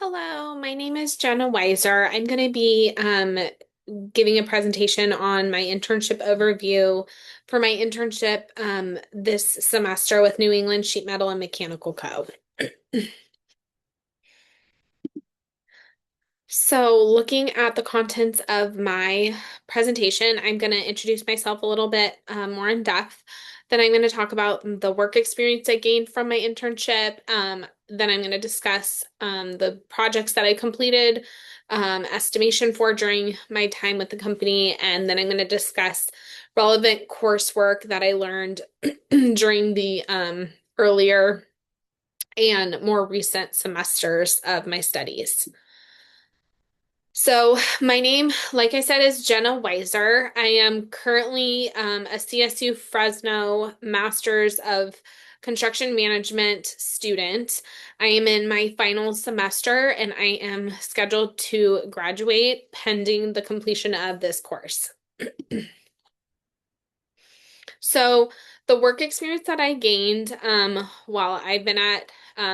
Hello, my name is Jenna Weiser. I'm going to be giving a presentation on my internship overview for my internship this semester with New England Sheet Metal and Mechanical Co. So, looking at the contents of my presentation, I'm going to introduce myself a little bit more in depth. Then I'm going to talk about the work experience I gained from my internship. Then I'm going to discuss the projects that I completed, estimation for during my time with the company, and then I'm going to discuss relevant coursework that I learned during the earlier and more recent semesters of my studies. So, my name, like I said, is Jenna Weiser. I am currently a CSU Fresno Masters of Construction Management student. I am in my final semester and I am scheduled to graduate pending the completion of this course. So the work experience that I gained while I've been at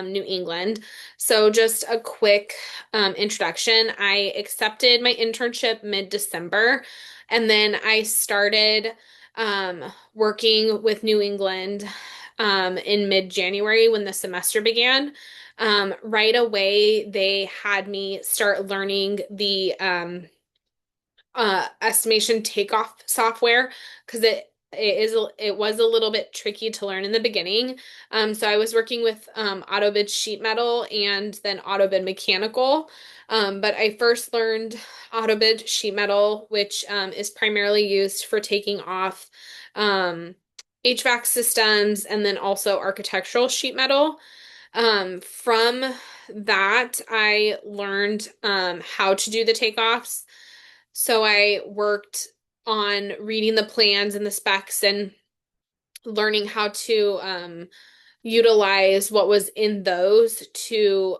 New England. So just a quick introduction. I accepted my internship mid-December, and then I started working with New England in mid-January when the semester began. Right away, they had me start learning the estimation takeoff software because it was a little bit tricky to learn in the beginning. So I was working with AutoBid sheet metal and then AutoBid mechanical. But I first learned AutoBid sheet metal, which is primarily used for taking off HVAC systems and then also architectural sheet metal. From that, I learned how to do the takeoffs. So I worked on reading the plans and the specs and learning how to utilize what was in those to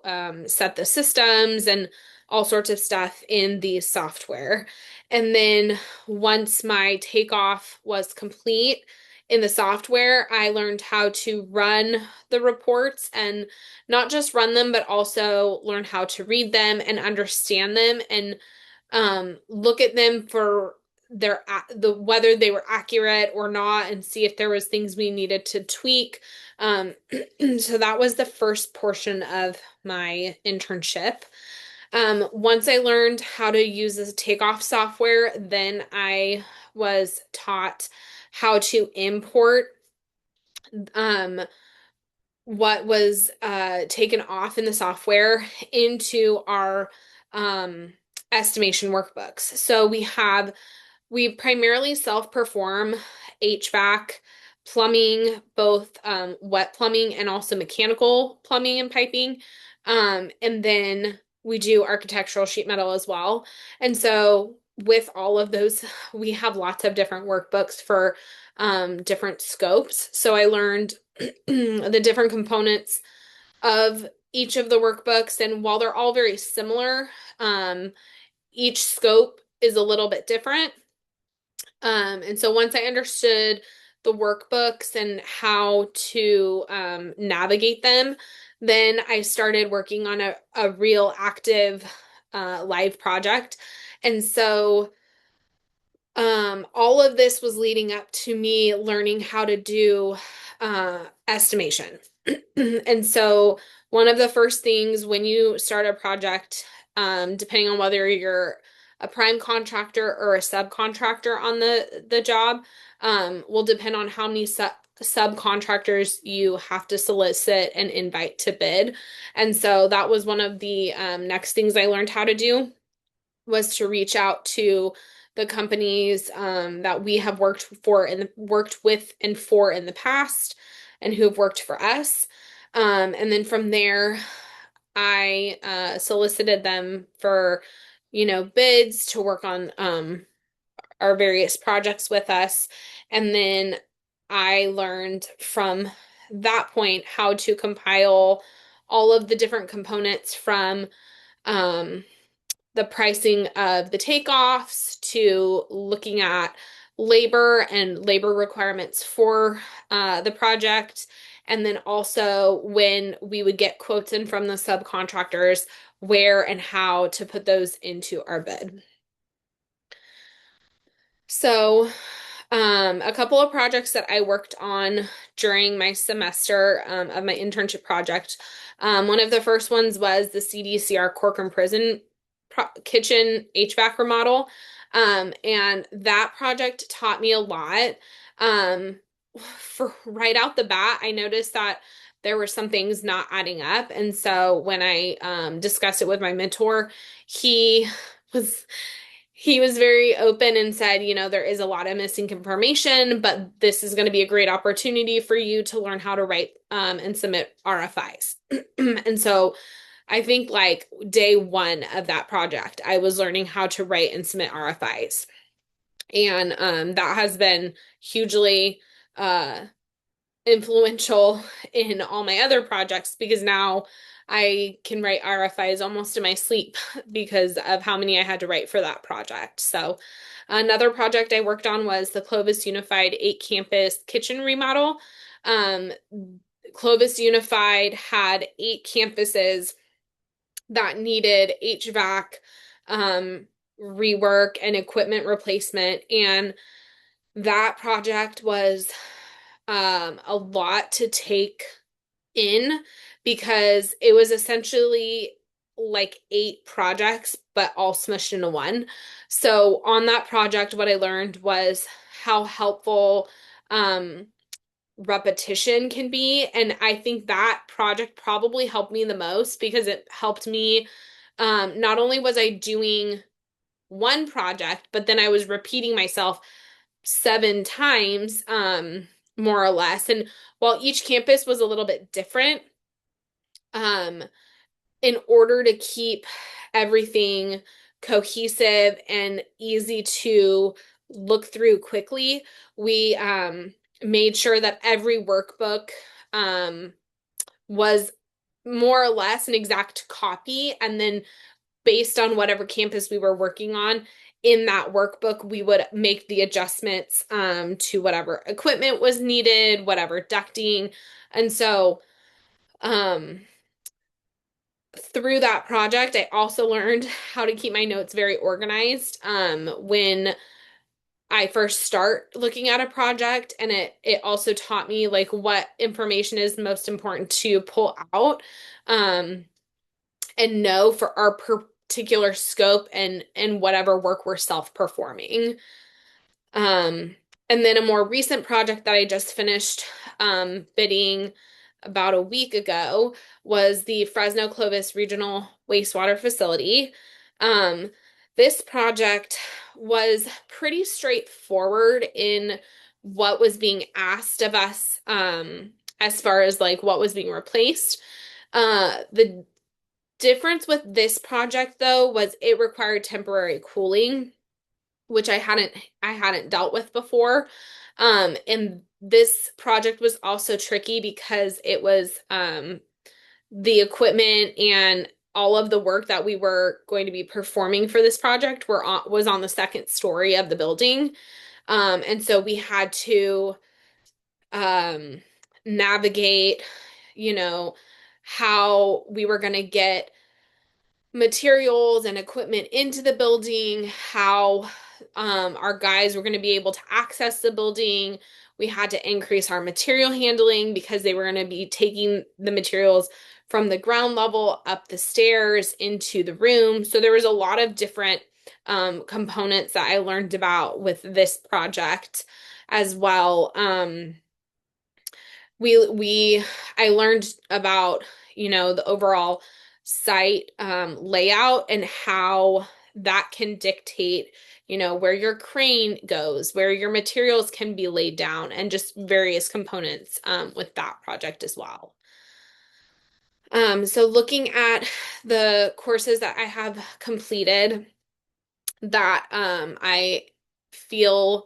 set the systems and all sorts of stuff in the software. And then once my takeoff was complete in the software, I learned how to run the reports and not just run them, but also learn how to read them and understand them and look at them for the whether they were accurate or not and see if there was things we needed to tweak. Um, so that was the first portion of my internship. Once I learned how to use this takeoff software, then I was taught how to import um, what was taken off in the software into our estimation workbooks. So we primarily self-perform HVAC, plumbing, both wet plumbing and also mechanical plumbing and piping. And then we do architectural sheet metal as well. And so with all of those, we have lots of different workbooks for different scopes. So I learned the different components of each of the workbooks, and while they're all very similar, each scope is a little bit different. And so once I understood the workbooks and how to navigate them, then I started working on a real active live project. And so all of this was leading up to me learning how to do estimation. And so one of the first things when you start a project, depending on whether you're a prime contractor or a subcontractor on the job, will depend on how many subcontractors you have to solicit and invite to bid. And so that was one of the next things I learned how to do was to reach out to the companies that we have worked for and worked with and for in the past and who have worked for us. And then from there, I solicited them for, bids to work on our various projects with us. And then I learned from that point how to compile all of the different components from um, the pricing of the takeoffs to looking at labor and labor requirements for the project and then also when we would get quotes in from the subcontractors, where and how to put those into our bid. So, a couple of projects that I worked on during my semester of my internship project. One of the first ones was the CDCR Corcoran Prison kitchen HVAC remodel. And that project taught me a lot. Um, for right out the bat, I noticed that there were some things not adding up. And so when I discussed it with my mentor, he was he was very open and said, there is a lot of missing information, but this is going to be a great opportunity for you to learn how to write and submit RFIs. And so I think like day one of that project, I was learning how to write and submit RFIs. And that has been hugely uh, influential in all my other projects because now I can write RFIs almost in my sleep because of how many I had to write for that project. So another project I worked on was the Clovis Unified 8-campus kitchen remodel. Um, Clovis Unified had 8 campuses that needed HVAC rework and equipment replacement. And that project was a lot to take in because it was essentially like 8 projects, but all smushed into one. So on that project, what I learned was how helpful repetition can be. And I think that project probably helped me the most because it helped me. Not only was I doing one project, but then I was repeating myself 7 times, more or less. And while each campus was a little bit different, um, in order to keep everything cohesive and easy to look through quickly, we made sure that every workbook was more or less an exact copy. And then based on whatever campus we were working on, in that workbook, we would make the adjustments to whatever equipment was needed, whatever ducting. And so um, through that project, I also learned how to keep my notes very organized when I first start looking at a project, and it also taught me like what information is most important to pull out um, and know for our particular scope and whatever work we're self-performing. Um, and then a more recent project that I just finished bidding about a week ago was the Fresno Clovis Regional Wastewater Facility. Um, this project was pretty straightforward in what was being asked of us as far as like what was being replaced. The difference with this project though was it required temporary cooling, which I hadn't dealt with before. And this project was also tricky because it was the equipment and all of the work that we were going to be performing for this project was on the second story of the building. And so we had to um, navigate, you know, how we were going to get materials and equipment into the building, how our guys were going to be able to access the building. We had to increase our material handling because they were going to be taking the materials from the ground level up the stairs into the room. So there was a lot of different components that I learned about with this project as well. We I learned about, the overall site layout and how that can dictate, where your crane goes, where your materials can be laid down, and just various components with that project as well. So looking at the courses that I have completed that I feel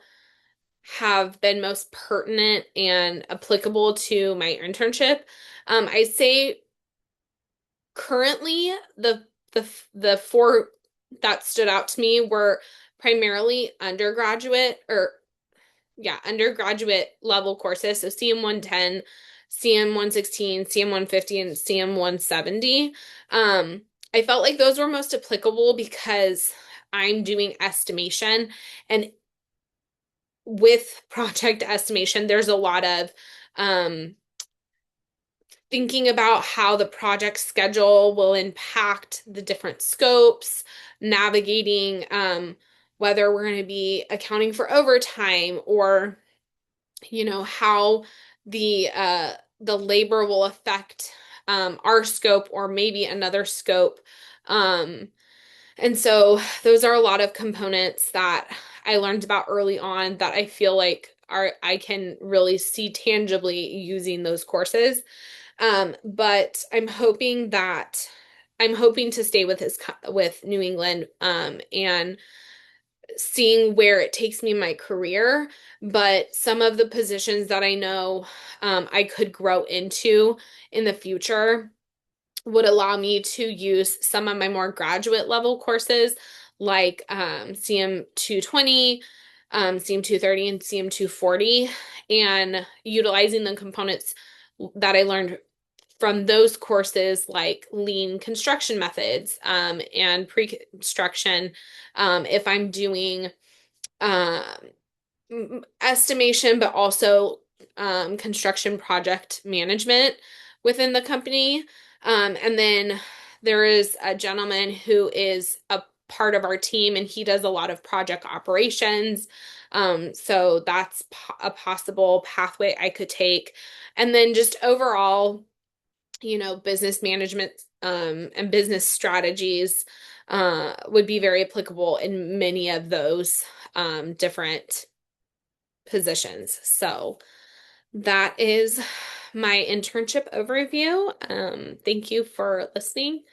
have been most pertinent and applicable to my internship. I say currently the four that stood out to me were primarily undergraduate level courses. So CM 110, CM 116, CM 150, and CM 170. Um, I felt like those were most applicable because I'm doing estimation, and with project estimation, there's a lot of um, thinking about how the project schedule will impact the different scopes, navigating whether we're going to be accounting for overtime, or how the labor will affect our scope or maybe another scope. Um, and so those are a lot of components that I learned about early on that I feel like I can really see tangibly using those courses. But I'm hoping to stay with with New England, and seeing where it takes me in my career. But some of the positions that I know I could grow into in the future would allow me to use some of my more graduate level courses like CM 220, CM 230, and CM 240, and utilizing the components that I learned from those courses like lean construction methods, and pre-construction, if I'm doing um, estimation, but also construction project management within the company. And then there is a gentleman who is a part of our team, and he does a lot of project operations. So that's a possible pathway I could take. And then just overall, business management and business strategies would be very applicable in many of those different positions. So that is my internship overview. Thank you for listening.